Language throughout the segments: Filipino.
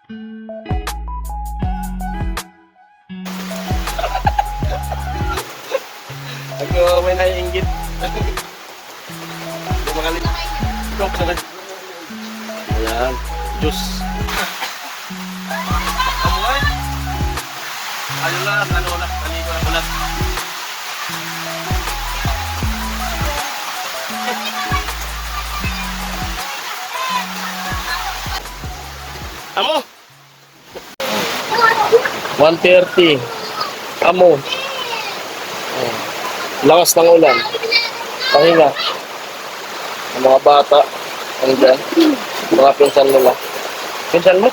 Ako may naiinggit. Lumakalip. Coke na lang. Ayan. Juice. Amuay. Ayun lang. Ano ulat. Naligo ng ulat. Amo. 1:30. Amo. Oh. Lakas ng ulan. Pahinga. Ang mga bata. Ano dyan? Mga pinsan nila. Pinsan mo?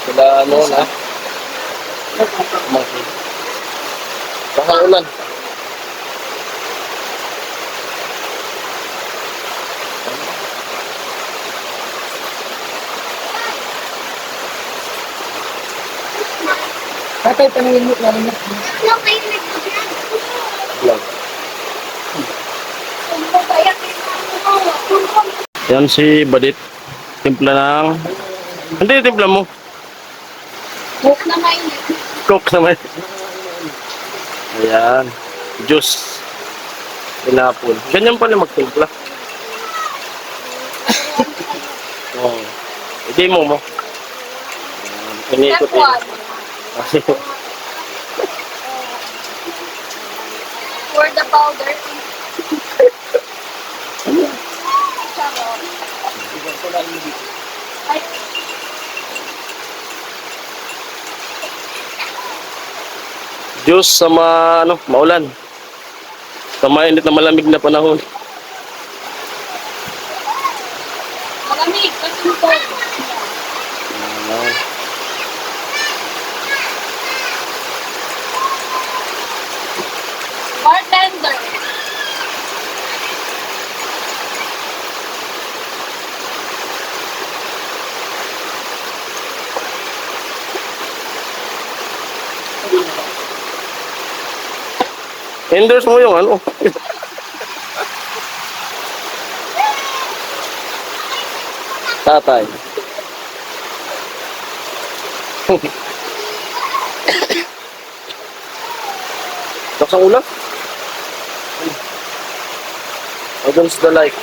Sila ano na? Lakas ulan. Tatay, paningin mo lang niya. Vlog. Yan si Badit. Timpla ng... Hindi, timpla mo. Coke na mainit. Coke naman. Ayan. Juice. Pinapon. Ganyan pala magtimpla. Oh. Hindi mo. Inikot yun. For the powder. Ay, Juice sa maulan. Sa mainit na malamig na panahon. malamig. Kasi ito. Bartender. Endorse mo yung ano. Tatay. Lakas ang ulan. Against the light.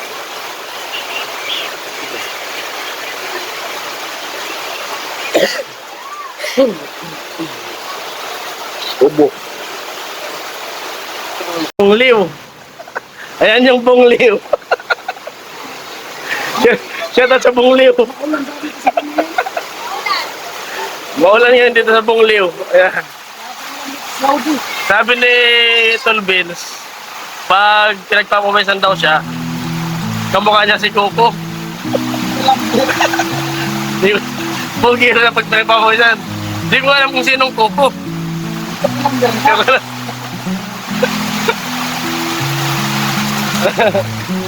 Ubo. Pungliw. Ayan yung pungliw. Shout out sa pungliw. Maulan yan dito sa pungliw. Ayan. Sabi ni Tolbins, pag pinagpapawisan daw siya, kamukha niya si Coco. Pugi na pag pinagpapawisan. Hindi ko alam kung sinong Coco.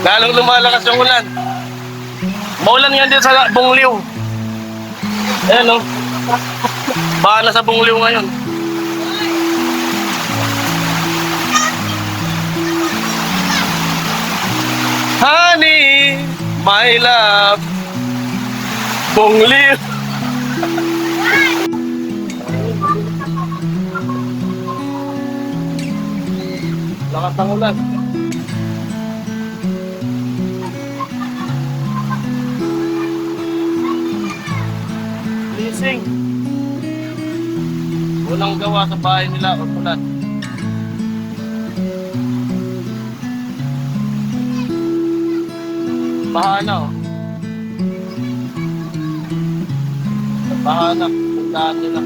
Lalong lumalakas yung ulan. Maulan yan dito sa Bungliw. Ayan o. Bahala sa Bungliw ngayon. Honey, my love, Bungliw. Lakas ng ulan. Leasing. Walang gawa sa bahay nila o ulan. Bahana o. Bahana. Puntaan nila.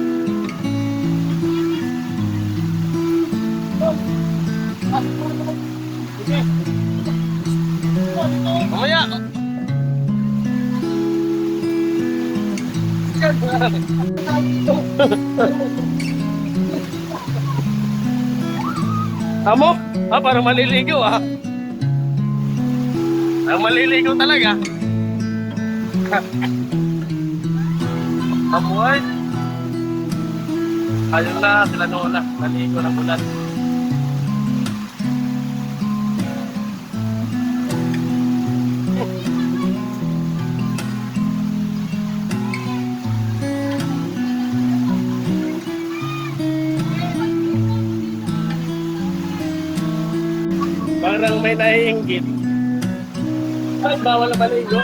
Okay. Mamaya. Amo? Parang maliligo Parang maliligo talaga. Amoy. Ayun na, sila noon na. Naligo ng ulan. Parang may naiinggit. Ay, bawal na maligo.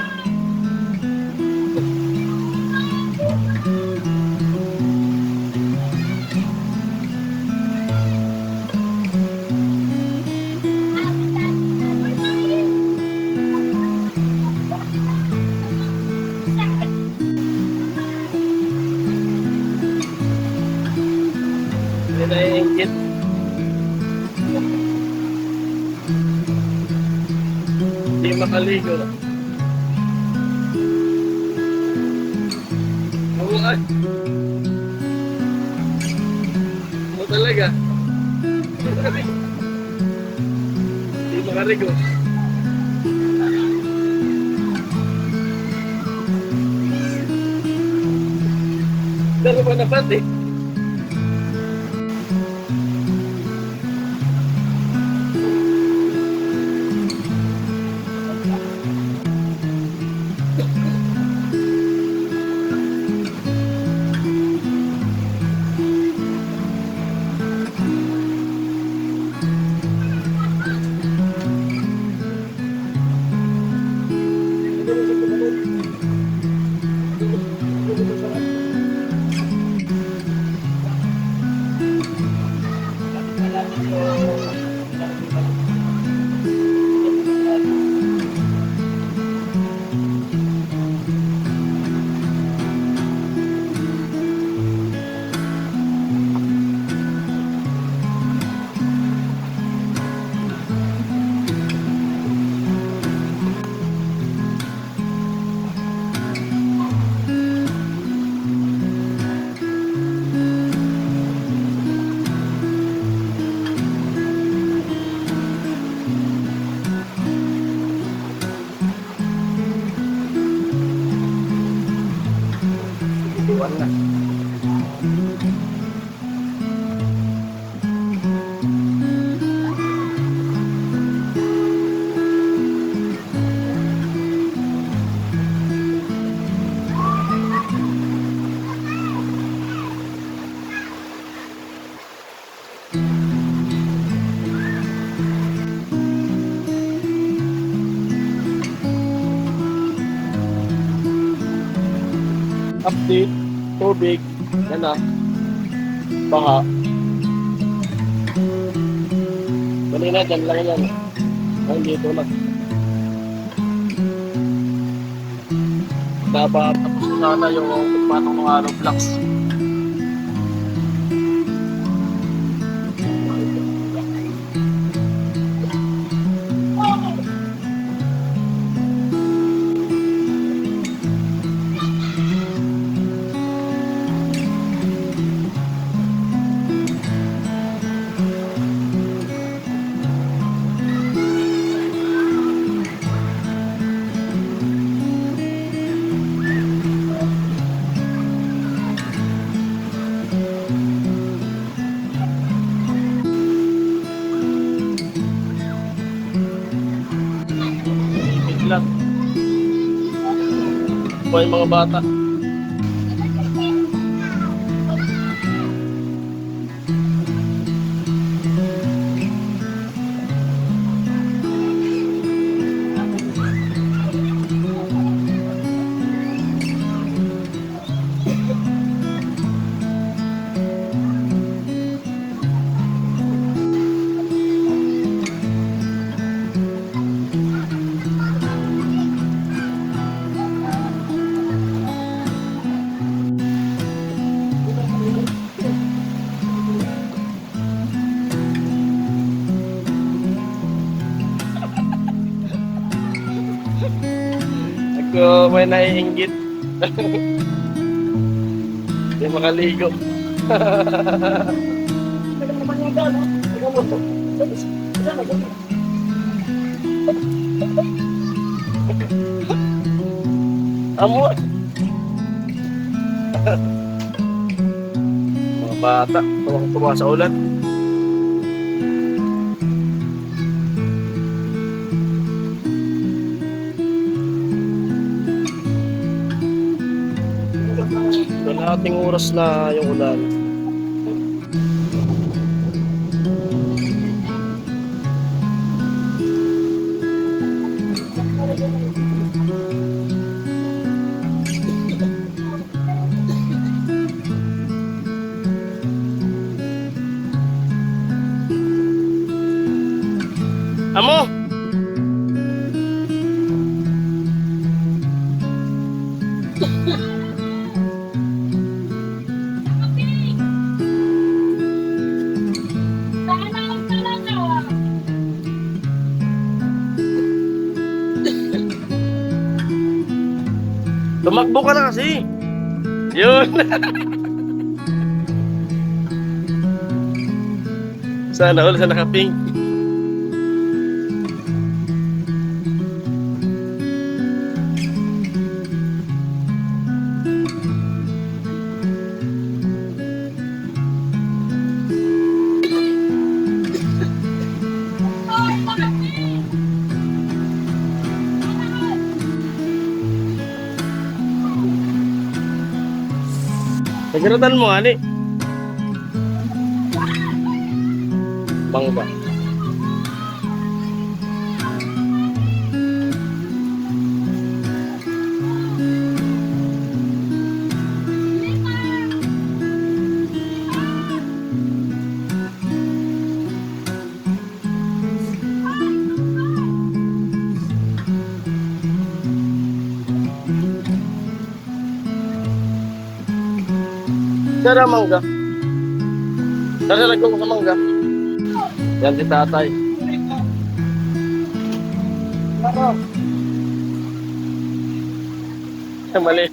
May naiinggit. Hindi makaligo. Oo ay. Ano talaga? Hindi makaligo. Pero ba napat eh? Iwan na. Update, tubig, yan na, baha. Kanina dyan lang yan. Ay, dito na. Dapat tapos na sana yung pagpatong ng araw blocks. Lang. Po yung mga bata. Ako may naiinggit. Hindi makaligo. Amo. Mga bata, tuwang-tuwa sa ulan. Kalahating oras na yung ulan. Amo! Sana ang talaga. Tumakbo ka na kasi. Yun. Sana all sa nakaping. Pagkiratan mo, ani. Bangga. Tara, mangga. Tara, lagyan ko sa mangga. Yan si tatay. Mali.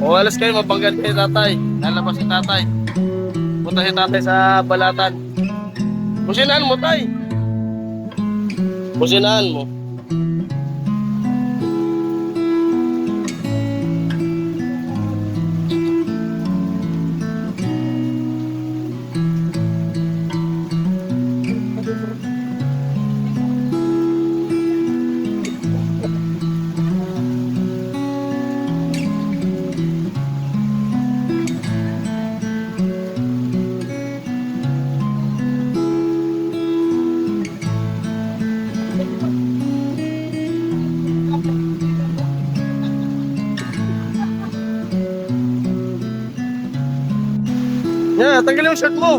O, alas kayo, mabanggan kayo tatay. Lalabas si tatay. Punta si tatay sa balatan. Businaan mo, tay. Businaan mo. Yan, tanggalin yung shirt mo.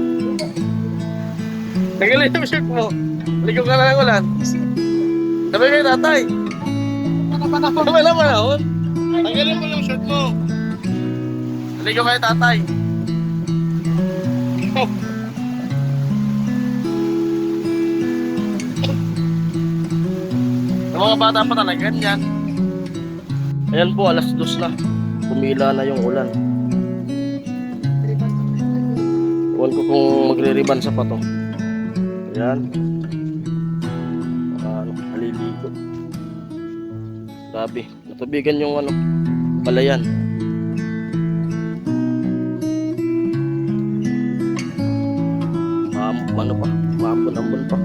Tanggalin yung shirt mo. Ligaw ka na lang ulan. Sabi kayo, tatay. Sabi na panahon. Tanggalin mo yung shirt mo. Ligaw kayo, tatay. Ang mga bata pa talaga ganyan. Ayan po, alas 2 na. Pumila na yung ulan. Iwan ko kung magre-riban sa pa to. Ayan. Maliligo. Grabe. Natubigan yung palayan. Ano pa? Maambon-ambon pa.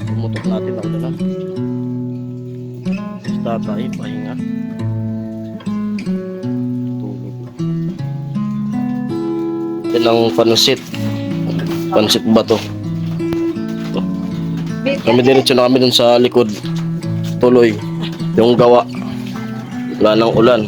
Pumutok natin ang ulan. Tatay, pahinga. Yan ang pansit. Pansit ba to? Ito. Kami diretso na kami dun sa likod. Tuloy. Yung gawa. Wala ng ulan.